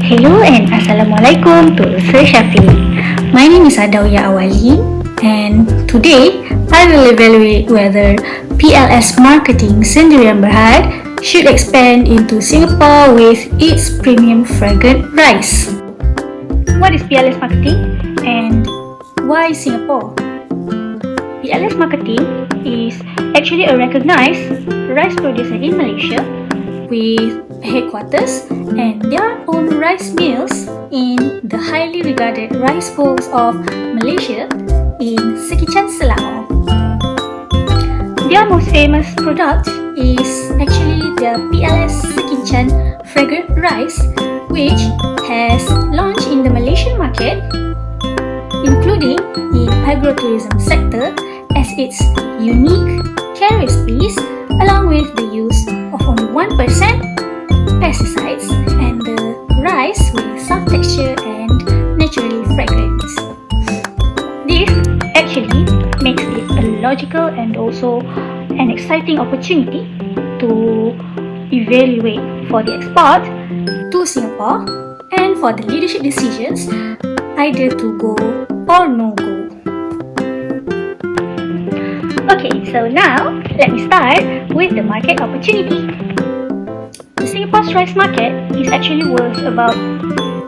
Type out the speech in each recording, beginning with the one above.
Hello and Assalamualaikum to Sir Shafiq. My name is Adawiyah Awali and today I will evaluate whether PLS Marketing Sendirian Berhad should expand into Singapore with its premium fragrant rice. What is PLS Marketing and why Singapore? PLS Marketing is actually a recognized rice producer in Malaysia with headquarters and their own rice mills in the highly regarded rice bowls of Malaysia in Sekican, Selangor. Their most famous product is actually the PLS Sekican fragrant rice, which has launched in the Malaysian market, including in agrotourism sector as its unique care recipes, along with the use of only 1% pesticides and the rice with soft texture and naturally fragrant. This actually makes it a logical and also an exciting opportunity to evaluate for the export to Singapore and for the leadership decisions either to go or no go. Okay, so now let me start with the market opportunity. Singapore's rice market is actually worth about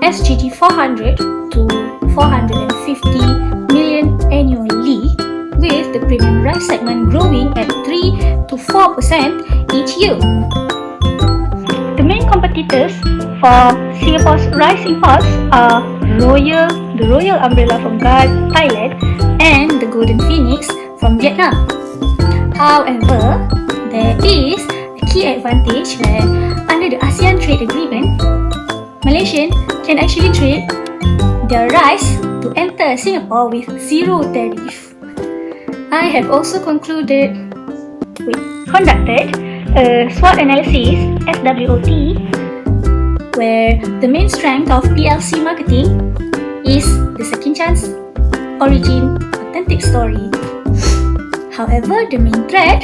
SGD 400 to 450 million annually, with the premium rice segment growing at 3 to 4% each year. The main competitors for Singapore's rice imports are the Royal Umbrella from Thailand and the Golden Phoenix from Vietnam. However, there is a key advantage where under the ASEAN Trade Agreement, Malaysian can actually trade their rice to enter Singapore with zero tariff. I have also conducted a SWOT analysis, SWOT, where the main strength of PLC marketing is the second chance, origin, authentic story. However, the main threat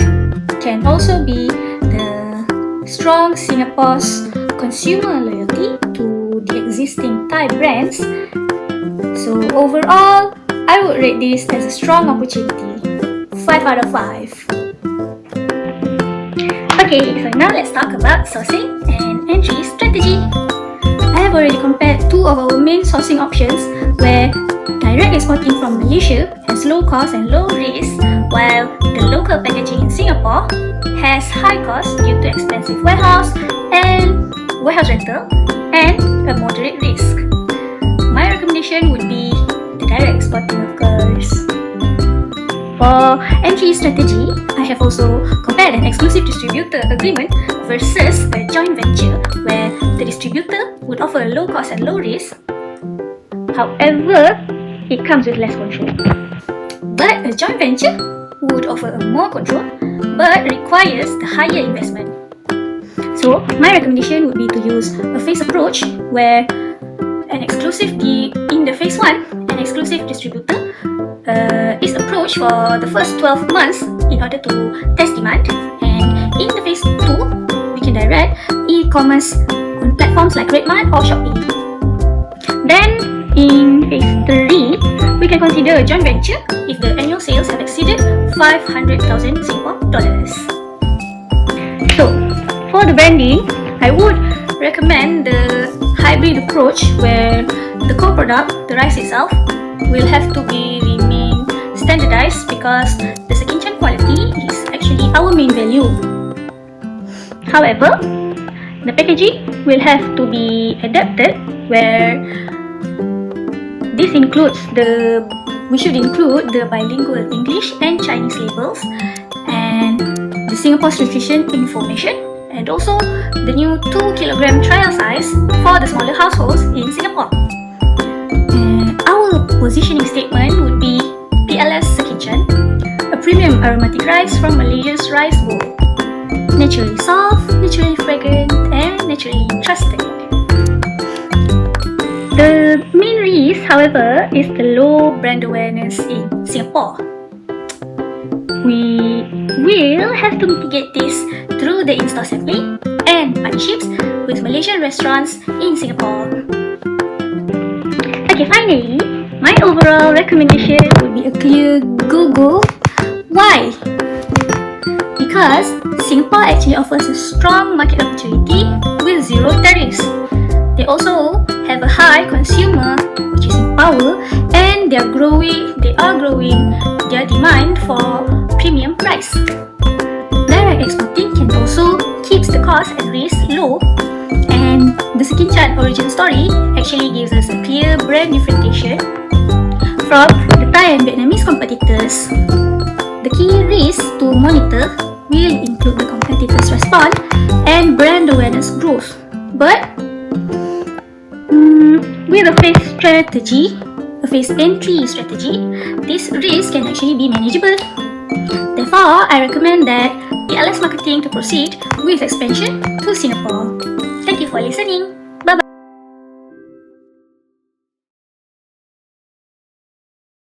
can also be the strong Singapore's consumer loyalty to the existing Thai brands. So overall, I would rate this as a strong opportunity. 5 out of 5. Okay, so now let's talk about sourcing and entry strategy. I have already compared two of our main sourcing options where direct exporting from Malaysia has low cost and low risk, while the local packaging in Singapore has high cost due to expensive warehouse rental and a moderate risk. My recommendation would be the direct exporting, of course. For entry strategy, I have also compared an exclusive distributor agreement versus a joint venture where the distributor would offer a low cost and low risk. However, it comes with less control. But a joint venture would offer more control but requires the higher investment. So my recommendation would be to use a phase approach where in the phase 1, an exclusive distributor is approached for the first 12 months in order to test demand, and in the phase 2, we can direct e-commerce on platforms like Redmart or Shopee. Then in phase 3, we can consider a joint venture if the annual sales have exceeded 500,000 Singapore dollars. So, for the branding, I would recommend the hybrid approach where the core product, the rice itself, will have to remain standardized because the Sekinchan quality is actually our main value. However, the packaging will have to be adapted where we should include the bilingual English and Chinese labels and the Singapore's nutrition information, and also the new 2 kg trial size for the smaller households in Singapore. Our positioning statement would be PLS Sekinchan, a premium aromatic rice from Malaysia's rice bowl. Naturally soft, naturally fragrant, and naturally trusted. The main risk, however, is the low brand awareness in Singapore. We will have to mitigate this through the in-store sampling and partnerships with Malaysian restaurants in Singapore. finally, my overall recommendation would be a clear go-go. Why? Because Singapore actually offers a strong market opportunity with zero tariffs. They also have a high consumer purchasing power, and they are growing their demand for premium price. Direct exporting can also keeps the cost and risk low, and the Skin Chart origin story actually gives us a clear brand differentiation from the Thai and Vietnamese competitors. The key risks to monitor will include the competitors' response and brand awareness growth. But with a phased entry strategy, this risk can actually be manageable. Therefore, I recommend that PLS Marketing to proceed with expansion to Singapore. Thank you for listening.